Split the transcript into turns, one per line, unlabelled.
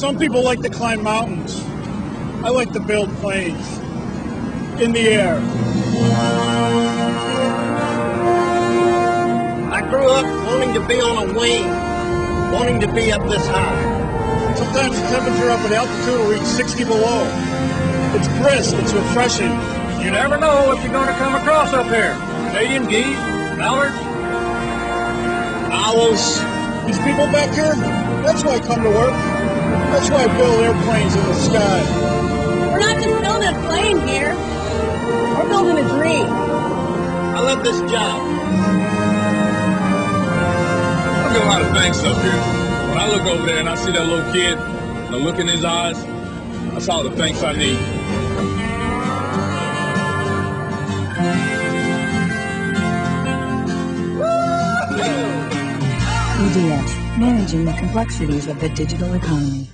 Some people like to climb mountains. I like to build planes in the air.
I grew up wanting to be on a wing, wanting to be up this high.
Sometimes the temperature up at altitude will reach 60 below. It's brisk, it's refreshing.
You never know what you're going to come across up here. Canadian geese, mallards,
Owls.
These people back here, that's why I come to work. That's why I build airplanes in the sky.
We're not just building a plane here. We're building a dream.
I love this job.
I do a lot of things up here. When I look over there and I see that little kid, the look in his eyes, that's all the things I need.
EDS, managing the complexities of the digital economy.